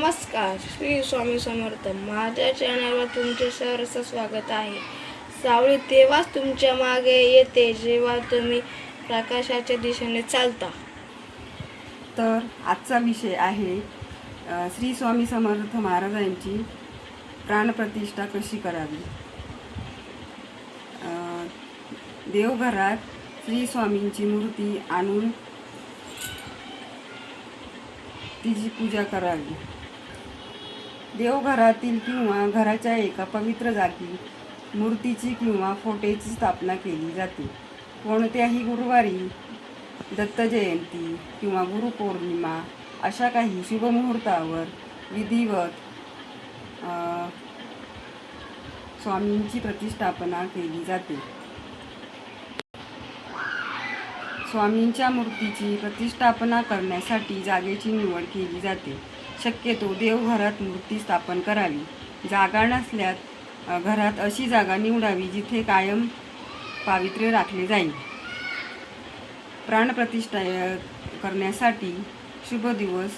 नमस्कार. श्री स्वामी समर्थ. माझ्या चॅनलवर तुमचे सहर्ष स्वागत आहे. सावली तेव्हाच तुमच्या मागे येते जेव्हा तुम्ही प्रकाशाच्या दिशेने चालता. तर आजचा विषय आहे श्री स्वामी समर्थ महाराजांची प्राणप्रतिष्ठा कशी करावी. देवघरात श्री स्वामींची मूर्ती आणून तिची पूजा करावी. देवघरातील किंवा घराच्या एका पवित्र जागी मूर्तीची किंवा फोटोची स्थापना केली जाते. कोणत्याही गुरुवारी, दत्त जयंती किंवा गुरुपौर्णिमा अशा काही शुभमुहूर्तावर विधिवत स्वामींची प्रतिष्ठापना केली जाते. स्वामींच्या मूर्तीची प्रतिष्ठापना करण्यासाठी जागेची निवड केली जाते. शक्यतो देवघरात मूर्ती स्थापन करावी. जागा नसल्यास घरात अशी जागा निवडावी जिथे कायम पावित्र्य राखले जाईल. प्राणप्रतिष्ठा करण्यासाठी शुभ दिवस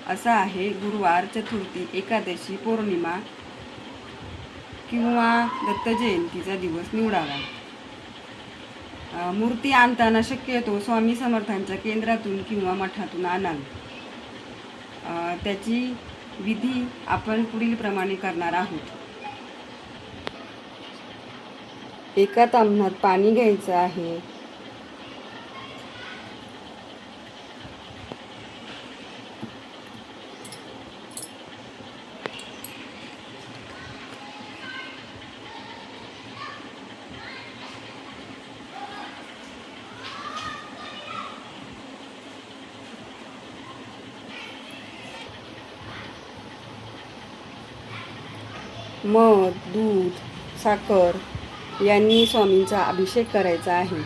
असा आहे गुरुवार, चतुर्थी, एकादशी, पौर्णिमा किंवा दत्त जयंतीचा दिवस निवडावा. मूर्ती आणताना शक्यतो स्वामी समर्थांच्या केंद्रातून किंवा मठातून आणावी. त्याची विधी आपण पुढील प्रमाणे करणार आहोत. एका ताम्हणात पाणी घ्यायचं आहे. मध, दूध, साखर यांनी स्वामींचा अभिषेक करायचा आहे.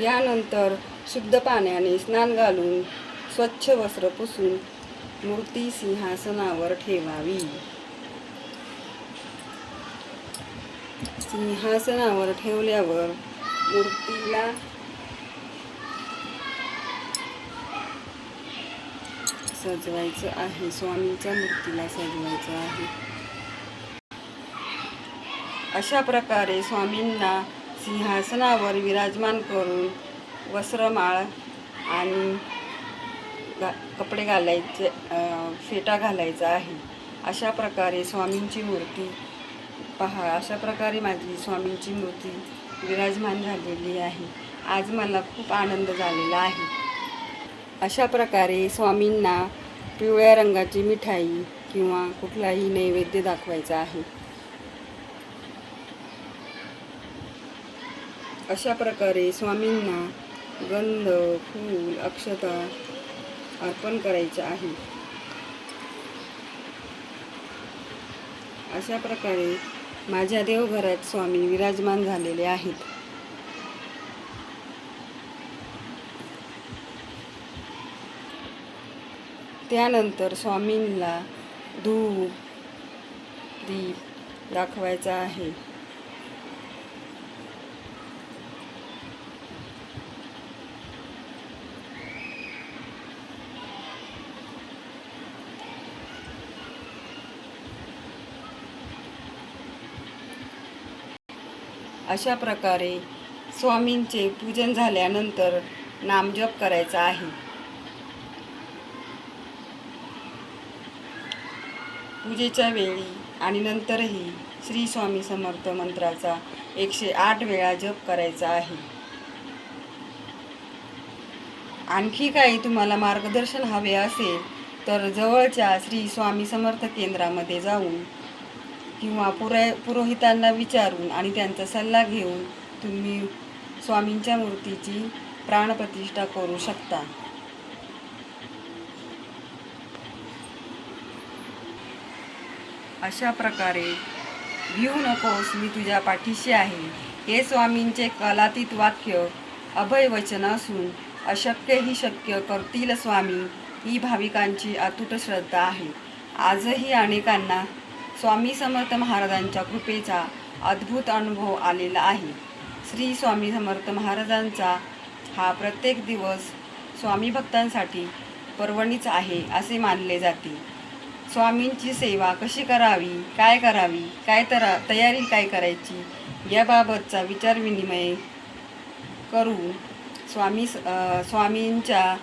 यानंतर शुद्ध पाण्याने स्नान घालून स्वच्छ वस्त्र पुसून मूर्ती सिंहासनावर ठेवावी. सिंहासनावर ठेवल्यावर मूर्तीला सजवायचं आहे. स्वामींच्या मूर्तीला सजवायचं आहे. अशा प्रकारे स्वामींना सिंहासनावर विराजमान करून वस्त्रमाळ आणि कपडे घालायचे, फेटा घालायचा आहे. अशा प्रकारे स्वामींची मूर्ती पहा. अशा प्रकारे माझी स्वामींची मूर्ती विराजमान झालेली आहे. आज मला खूप आनंद झालेला आहे. अशा प्रकारे स्वामींना पिवळ्या रंगाची मिठाई किंवा कुठलाही नैवेद्य दाखवायचा आहे. अशा प्रकारे स्वामींना गंध, फूल, अक्षता अर्पण करायचे आहे. अशा प्रकारे माझ्या देवघरात स्वामी विराजमान झालेले आहेत. त्यानंतर स्वामींना धूप, दीप दाखवायचा आहे. अशा प्रकारे स्वामींचे पूजन झाल्यानंतर नामजप करायचा आहे. पूजेच्या वेळी आणि नंतरही श्री स्वामी समर्थ मंत्राचा 108 वेळा जप करायचा आहे. आणखी काही तुम्हाला मार्गदर्शन हवे असेल तर जवळच्या श्री स्वामी समर्थ केंद्रामध्ये जाऊन किंवा पुरोहितांना विचारून आणि त्यांचा सल्ला घेऊन तुम्ही स्वामींच्या मूर्तीची प्राणप्रतिष्ठा करू शकता. अशा प्रकारे भिऊ नकोस, मी तुझ्या पाठीशी आहे, हे स्वामींचे कालातीत वाक्य अभयवचन असून अशक्यही शक्य करतील स्वामी ही भाविकांची अतूट श्रद्धा आहे. आजही अनेकांना स्वामी समर्थ महाराजांच्या कृपेचा अद्भुत अनुभव आलेला आहे. श्री स्वामी समर्थ महाराजांचा हा प्रत्येक दिवस स्वामी भक्तांसाठी पर्वणीच आहे असे मानले जाते. स्वामींची सेवा कशी करावी, काय तयारी काय करायची याबाबतचा विचारविनिमय करू. स्वामींच्या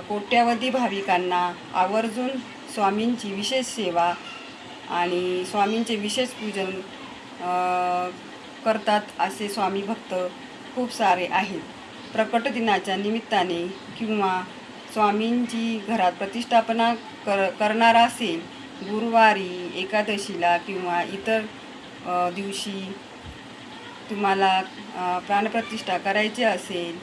कोट्यावधी भाविकांना आवर्जून स्वामींची विशेष सेवा आणि स्वामींचे विशेष पूजन करतात असे स्वामी भक्त खूप सारे आहेत. प्रकट दिनाच्या निमित्ताने किंवा स्वामींची घरात प्रतिष्ठापना करणार असेल, गुरुवारी, एकादशीला किंवा इतर दिवशी तुम्हाला प्राणप्रतिष्ठा करायची असेल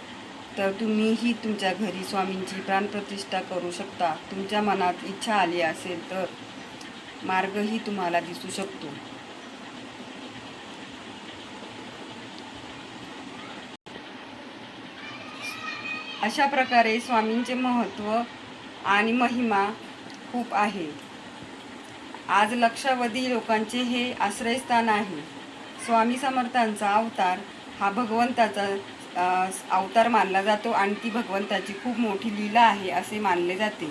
तर तुम्हीही तुमच्या घरी स्वामींची प्राणप्रतिष्ठा करू शकता. तुमच्या मनात इच्छा आली असेल तर मार्गही तुम्हाला दिसू शकतो. अशा प्रकारे स्वामींचे महत्त्व आणि महिमा खूप आहे. आज लक्षावधी लोकांचे हे आश्रयस्थान आहे. स्वामी समर्थांचा अवतार हा भगवंताचा अवतार मानला जातो आणि ती भगवंताची खूप मोठी लीला आहे असे मानले जाते.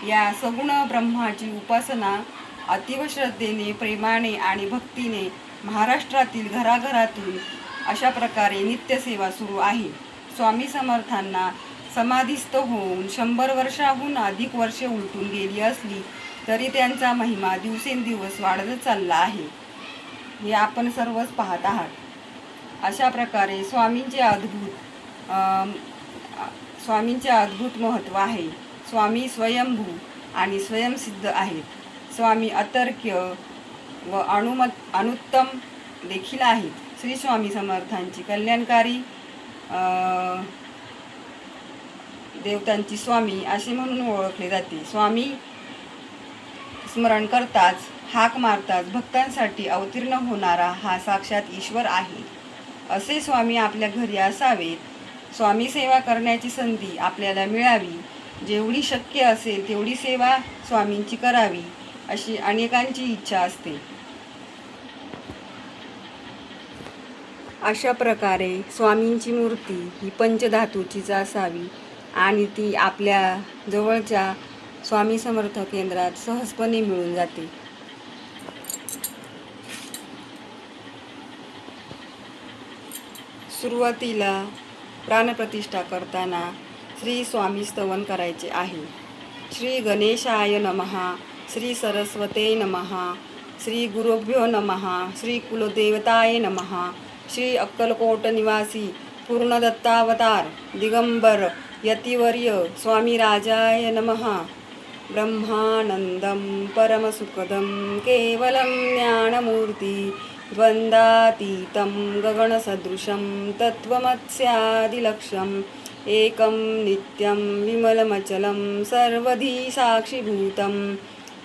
या सगुण ब्रह्माची उपासना अतीव श्रद्धेने, प्रेमाने आणि भक्तीने महाराष्ट्रातील घराघरातून अशा प्रकारे नित्यसेवा सुरू आहे. स्वामी समर्थांना समाधीस्थ होऊन 100 वर्षाहून अधिक वर्षे उलटून गेली असली तरी त्यांचा महिमा दिवसेंदिवस वाढत चालला आहे, हे आपण सर्वच पाहत आहात. अशा प्रकारे स्वामींचे अद्भुत महत्त्व आहे. स्वामी स्वयंभू आणि स्वयंसिद्ध आहेत. स्वामी अतर्क्य व अनुत्तम देखील आहेत. श्री स्वामी समर्थांची कल्याणकारी देवतांची स्वामी असे म्हणून ओळखले जाते. स्वामी स्मरण करताच, हाक मारताच भक्तांसाठी अवतीर्ण होणारा हा साक्षात ईश्वर आहे. असे स्वामी आपल्या घरी असावेत. स्वामी सेवा करण्याची संधी आपल्याला मिळावी. जेवढी शक्य असेल तेवढी सेवा स्वामींची करावी अशी अनेकांची इच्छा असते. अशा प्रकारे स्वामींची मूर्ती ही पंचधातूचीच असावी आणि ती आपल्या जवळच्या स्वामी समर्थ केंद्रात सहजपणे मिळून जाते. सुरुवातीला प्राणप्रतिष्ठा करताना श्री स्वामी स्तवन करायचे आहे. श्री गणेशाय नमः, श्री सरस्वते नमः, श्री गुरुभ्यो नमः, श्री कुलदेवताय नमः, श्री अक्कलकोट निवासी पूर्णदत्तावतार दिगंबर यतिवर्य स्वामी राजाय नमः. ब्रह्मानंदं परमसुखदं केवलं ज्ञानमूर्ति द्वन्द्वातीतं गगनसदृशं तत्त्वमस्यादिलक्ष्यम् एकं नित्यं विमलमचलं सर्वधी साक्षिभूतं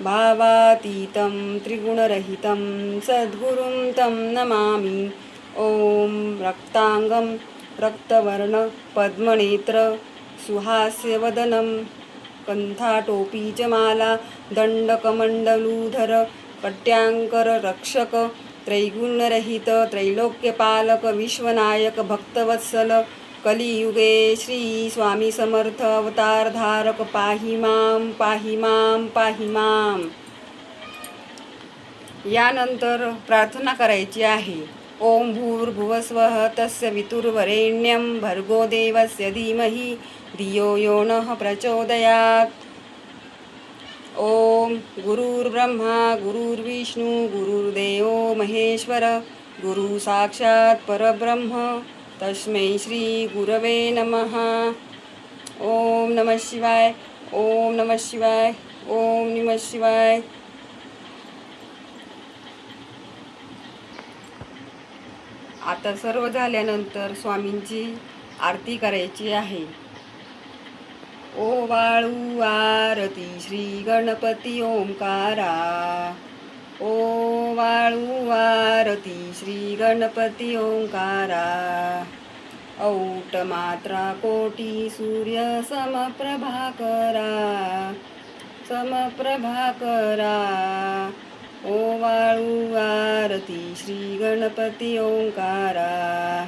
भावातीतं त्रिगुणरहितं सद्गुरुं तं नमामि. ॐ रक्तांगं रक्तवर्ण पद्मनेत्र सुहास्यवदनं कंठाटोपी च माला दंडकमंडलूधर कट्यांकर रक्षक त्रैगुण्यरहित त्रैलोक्यपालक विश्वनायक भक्तवत्सल कलियुगे श्री स्वामी समर्थ अवतार धारक पाहि मां पाहि मां पाहि मां. यानंतर प्रार्थना करायची आहे. ओम भूर्भुवस्वः तस्य वितुर्वरेण्यं भर्गो देवस्य धीमहि धियो यो नः प्रचोदयात्. ओम गुरुर्ब्रह्मा गुरुर्विष्णू गुरुर्देवो महेश्वर गुरु साक्षात् परब्रह्म तस्मै श्री गुरवे नमः. ओम नमः शिवाय, ओम नमः शिवाय, ओम नमः शिवाय. आता सर्व झाल्यानंतर स्वामींची आरती करायची आहे. ओवाळू आरती श्री गणपती ओंकारा. ओवाळू आरती श्री गणपती ओंकारा. औट मात्रा कोटी सूर्य समप्रभाकरा. समप्रभाकरा. ओवाळू आरती श्री गणपती ओंकारा.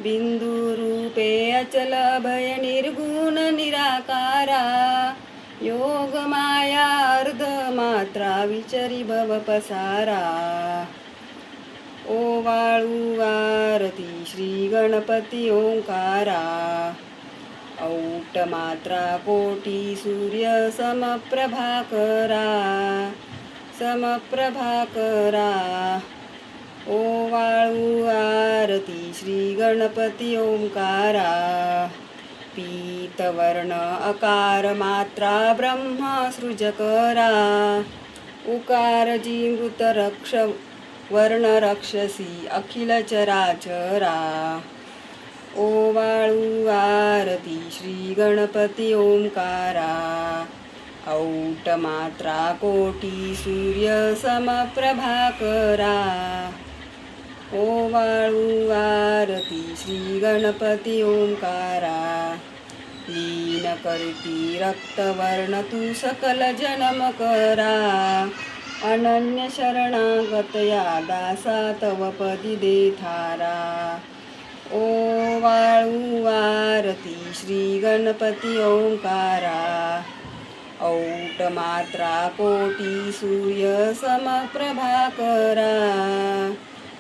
बिंदू रूपे अचल भय निर्गुण निराकारा. योग माया अर्ध मात्रा विचरी भव पसारा. ओवाळू आरती श्री गणपती ओंकारा. औट मात्रा कोटी सूर्य समप्रभाकरा. समप्रभाकरा. ओवाळू आरती श्री गणपती ओंकारा. पीतवर्ण अकार मात्रा ब्रह्म सृजकरा. उकार जीमृत रक्ष वर्ण रक्षसी अखिल चराचरा. ओवाळू आरती श्री गणपती ओंकारा. औट मात्रा कोटी सूर्य समप्रभाकरा. ओवाळू आरती श्री गणपती ओंकारा. लीन करती रक्तवर्ण तू सकल जन्म करा. अनन्य शरणागत या दासा तव पदी दे थारा. ओवाळू आरती श्री गणपती ओंकारा. औट मात्रा कोटी सूर्य समप्रभाकरा.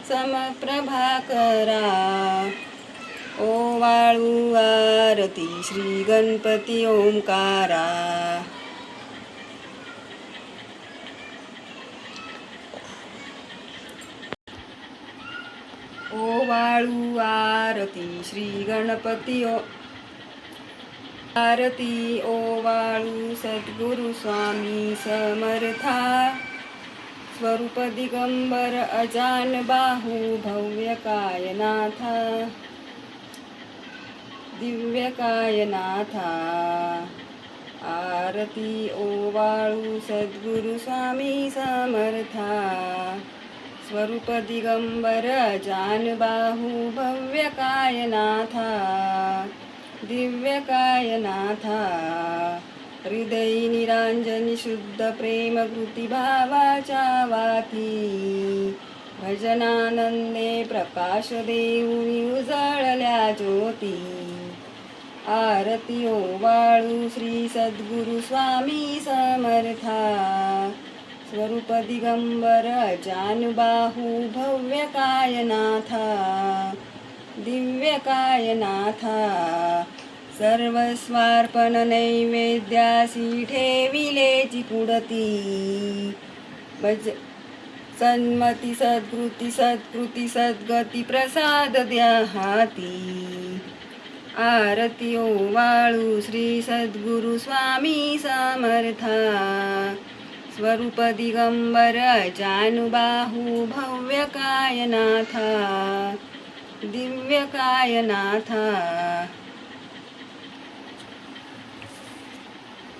समप्रभाकरा. ओवाळू आरती श्री गणपती ओंकारा. ओवाळू आरती श्री गणपती आरती. ओवाळू सद्गुरु स्वामी समर्था. स्वरूप दिगंबर अजान बाहू भव्य कायनाथा. दिव्य कायनाथा. आरती ओवाळू सद्गुरु स्वामी समर्था. स्वरूप दिगंबर अजान बाहू भव्य कायनाथा. दिव्य कायनाथा. हृदयी निरांजनी शुद्ध प्रेम कृती भावाच्या वाती. भजनानंदे प्रकाश देऊनी उजळल्या ज्योती. आरती ओवाळू श्री सद्गुरु स्वामी समर्था. स्वरूप दिगंबर अजानुबाहू भव्य कायनाथा. दिव्य कायनाथा. सर्वस्वार्पण नैवेद्यासी ठेविलेची पुढती. सन्मती सद्कृती सत्कृती सद्गती प्रसाद द्या हाती. आरती ओवाळू श्री सद्गुरु स्वामी समर्था. स्वरूप दिगंबर अजानुबाहू भव्य कायनाथा. दिव्य कायनाथा.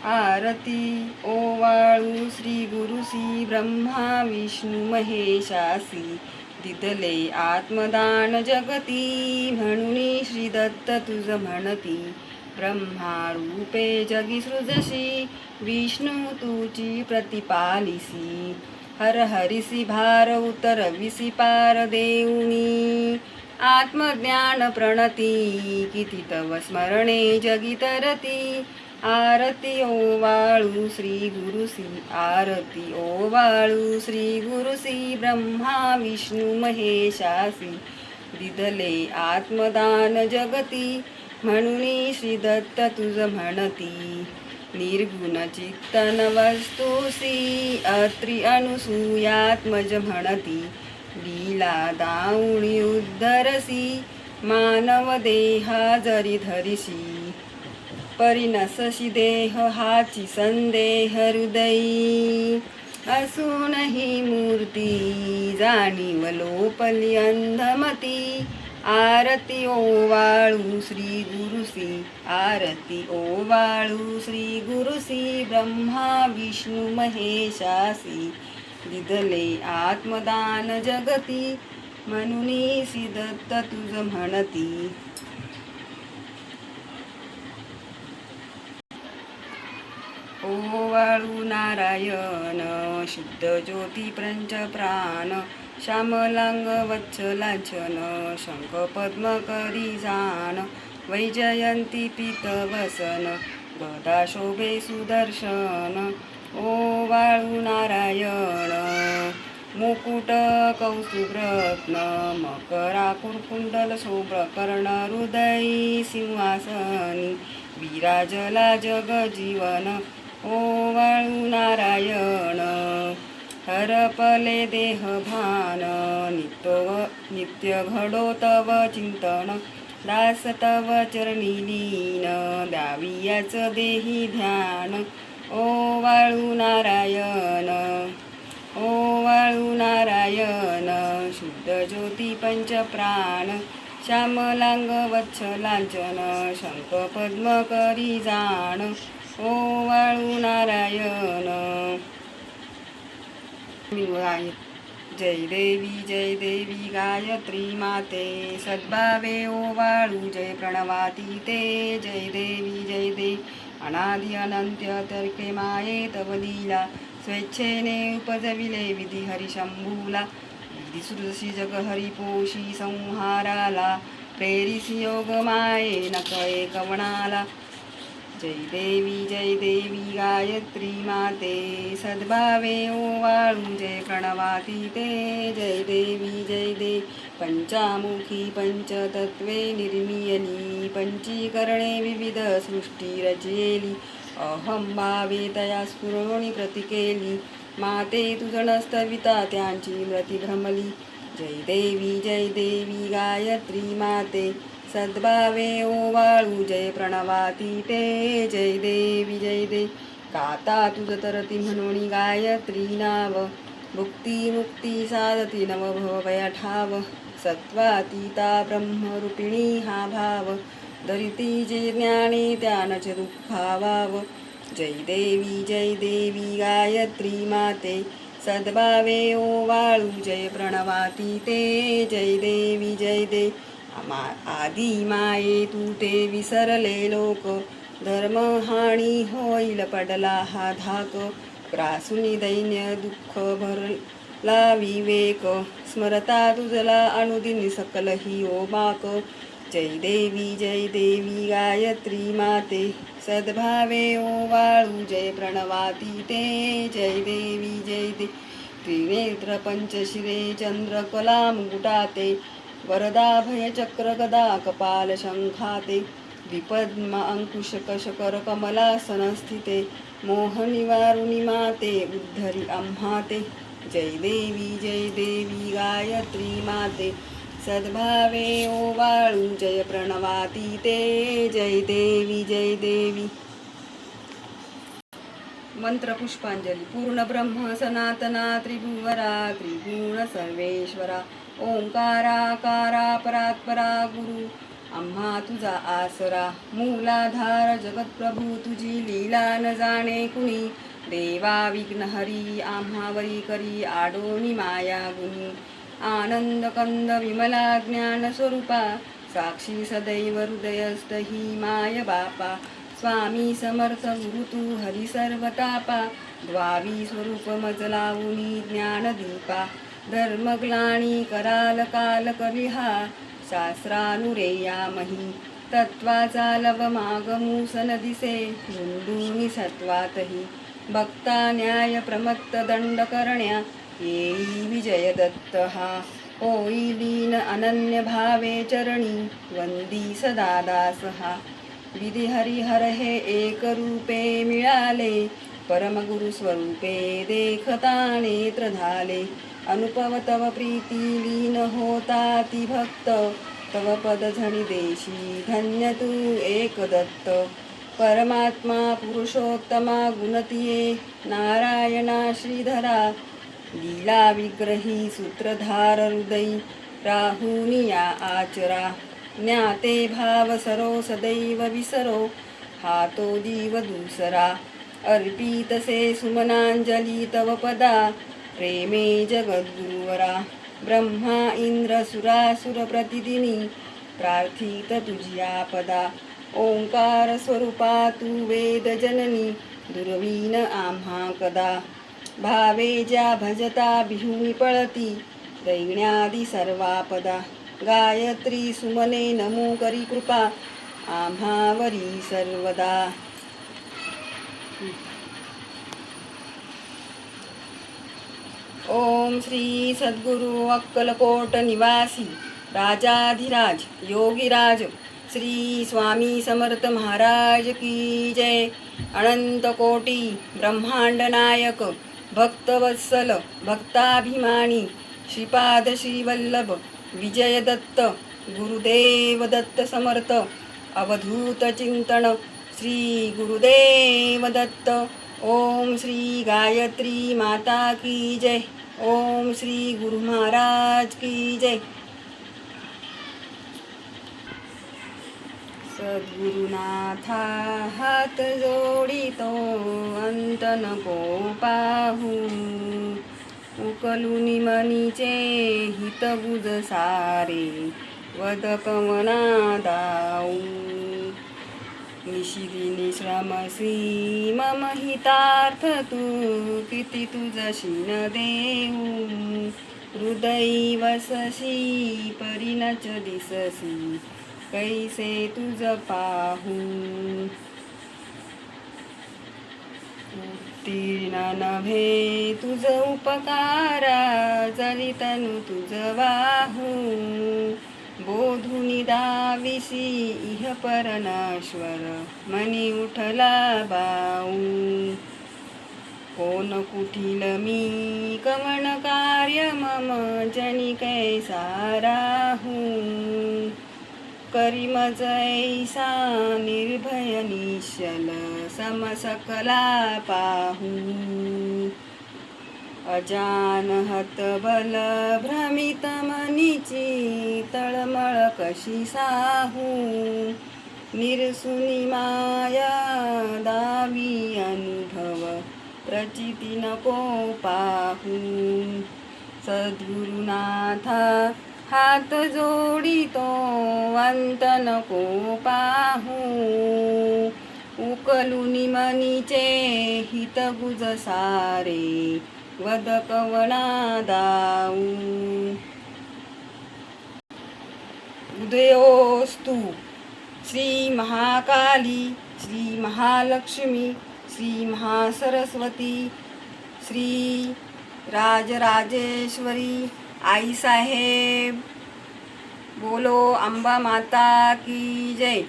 आरती ओवाळू श्री गुरुसी ब्रह्मा विष्णू महेशासी. दिदले आत्मदान जगती. म्हणून श्री दत्त तुझ म्हणती. ब्रह्मा रूपे जगी सृजशी. विष्णू तुची प्रतिपालिसी. हर हरिसी भार उतरविसी पार देऊनी. आत्मज्ञान प्रणती किती तव स्मरणे जगी तरती. आरती ओवाळू श्री गुरुसी. आरती ओवाळू श्री गुरुसी ब्रह्मा विष्णू महेशासी. दिदले आत्मदान जगती. म्हणून श्री दत्त तुझ म्हणती. निर्गुण चित्तन वस्तुसी. अत्री अनुसूयात्मज म्हणती. लीला दाऊणी उद्धरसी. मानव देहा जरी धरिसी. परिनसशी देह हाची संदेह हृदयी. असून ही मूर्ती जाणीव लोपली अंधमती. आरती ओवाळू श्री गुरुसी, आरती ओवाळू श्री गुरुसी, ब्रह्मा विष्णू महेशासी, दिदले आत्मदान जगती, म्हणून दत्त तुझ म्हणती. ओवाळू नारायण शुद्ध ज्योती पंच प्राण, श्यामलांग वत्सलांछन, शंख पद्म करी जाण, वैजयंती पीतवसन, गदा शोभे सुदर्शन. ओवाळू नारायण मुकुट कौस्तुभरत्न, मकरा कुंडल शोभ कर्ण, हृदयी सिंहासनी, विराजला जगजीवन. ओवाळू नारायण हरपले देह भान, नित्य घडो तव चिंतन, दास तव चरणी लीन, द्यावी याच देही ध्यान. ओवाळू नारायण, ओवाळू नारायण शुद्ध ज्योती पंच प्राण, श्यामलांग वत्सलांचन, शंख पद्म करी जाण. ओवाळू नारायण. जय देवी गायत्री माते, सद्भावे ओवाळू जय प्रणवाती ते. जय देवी अनादि अनंत्य तर्के माये तव लीला, स्वेच्छेने उपजविले विधी हरिशंभूला, विधी सुरसी जग हरिपोषी संहाराला, प्रेरिसी योग माये न कळे कवणाला. जय देवी गायत्री माते, सद्भावे ओवाळू जय प्रणवाती ते. जय देवी पंचामुखी पंचतत्वे निर्मियली, पंचीकरणे विविध सृष्टी रचयेली, अहं भावे तया स्फुरोणी प्रतिकेली, माते तुझ नस्तविता त्यांची मृती भ्रमली. जय देवी गायत्री माते, सद्भावे ओवाळू जय प्रणवाती ते. जय देवी गाता तुझ तरती म्हणून गायत्री नाव, भुक्ती मुक्ती साधती नवभवया ठाव, सत्वातीता ब्रह्मरूपिणी हा भाव, धरिती जे ज्ञाने त्यानच दुःखावाव. जय देवी गायत्री माते, सद्भावे ओवाळू जय प्रणवाती ते. जय देवी आदी माये तू ते विसरले लोक, धर्म हानी होईल पडला हा धाक, ग्रासुनी दैन्य दुःख भरला विवेक, स्मरता तुझला अनुदिनी सकल ही ओमाक. जय देवी गायत्री माते, सद्भावे ओवाळू जय प्रणवाती ते. जय देवी त्रिनेत्र पंचशिरे चंद्रकला मुकुटाते, वरदाभय चक्र गदा कपाल शंखाते, विपद्म अंकुश कशकर कमलासन स्थिते, मोह निवारुणी माते उद्धरी आम्हाते. जय देवी गायत्री माते, सद्भावे ओवाळू जय प्रणवाती ते. जय देवी. मंत्र पुष्पांजली. पूर्ण ब्रह्म सनातना त्रिभुवरा, त्रिगुण सर्वेश्वरा, ओंकाराकारा परात्परा गुरु, आम्हा तुझा आसरा, मूलाधार जगतप्रभू, तुझी लीला न जाणे कुणी, देवा विघ्नहरी आम्हावरी करी आडोनी माया गुणी, आनंद कंद विमला ज्ञान स्वरूपा, साक्षी सदैव हृदयस्थ ही माय बापा, स्वामी समर्थ गुरु तू हरी सर्वतापा, द्वावी स्वरूप मजलावुनी ज्ञानदीपा, धर्मग्लानी कराल काल कलिहा, शास्त्रानुरेयामही, तत्वाचा लव मागमूसन दिसे, धुंदुनी सत्वातही, भक्ता न्याय प्रमत्त दंड करण्या, येई विजय दत्त हा, होई लीन अनन्य भावे चरणी, वंदी सदा दास हा. विधी हरिहर हे एक रूपे मिळाले, परमगुरु स्वरूपे देखता नेत्र झाले, अनुपव तव प्रीती लीन होता ती भक्त, तव पद झणी देशी धन्य तू एक दत्त, परमात्मा पुरुषोत्तमा गुणतिये, नारायणा श्रीधरा, लीला विग्रही सूत्रधार हृदयी, राहुनिया आचरा ज्ञाते भाव सरो सदैव विसरो हा तो जीव दुसरा अर्पितसे सुमनांजली तव पदा प्रेमे जगद्गुरुवरा ब्रह्मा इंद्र सुरासुर प्रतिदिनी प्रार्थित तुझिया पदा ओंकार स्वरूपा तू वेद जननी दुर्वीन आम्हा कदा भावे ज्या भजता बिहुनी पळती दैन्यादी सर्वापदा गायत्री सुमने नमो करी कृपा आम्हावरी सर्वदा. ओम श्री सद्गुरु अक्कलकोट निवासी राजाधिराज योगीराज श्री स्वामी समर्थ महाराज की जय. अनंत कोटी ब्रह्मांड नायक भक्तवत्सल भक्ताभिमानी श्रीपाद श्रीवल्लभ विजय दत्त गुरुदेव दत्त समर्थ अवधूत चिंतन श्री गुरुदेव दत्त. ओम श्री गायत्री माता की जय. ओम श्री गुरु महाराज की जय. सद्गुरुनाथा हात जोडितो अंत नको पाहू उकलुनी मनीचे हित गुज सारे वद कवना दाऊ निशिदिनी श्रमसी मम हितार्थ तू किती तुझशी न देऊ हृदयी वससी परिणच दिससी कैसे तुझ पाहू उत्तीर्ण नभे तुझ उपकारा जरी तनु तुझ वाहू बोधुनी दाविसी इह परनाश्वर मनी उठला बाऊ कोण कुठील मी कवण कार्य मम जनी कैसा राहू करी मज ऐसा निर्भय निश्चल समसकला पाहू अजानहत बल भ्रमित मनीची तळमळ कशी साहू निरसुनी माया दावी अनुभव प्रचिती नको पाहू सद्गुरुनाथा हात जोडितो अंत नको पाहू उकलुनी मनीचे हित गुज सारे वद कवना दाऊ उदयोस्तु श्री महाकाली श्री महालक्ष्मी श्री महासरस्वती श्री राजराजेश्वरी आई साहेब बोलो अंबा माता की जय.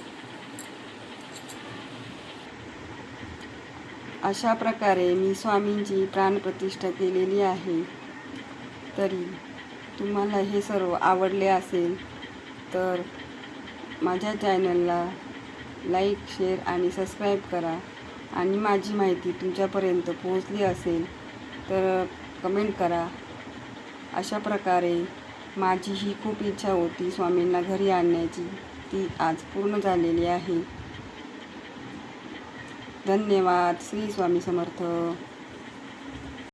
अशा प्रकारे मी स्वामींची प्राणप्रतिष्ठा केलेली आहे. तरी तुम्हाला हे सर्व आवडले असेल तर माझ्या चॅनलला लाईक शेअर आणि सबस्क्राईब करा आणि माझी माहिती तुमच्यापर्यंत पोहोचली असेल तर कमेंट करा. अशा प्रकारे माझी ही खूप इच्छा होती स्वामींना घरी आणण्याची, ती आज पूर्ण झालेली आहे. धन्यवाद. श्री स्वामी समर्थ.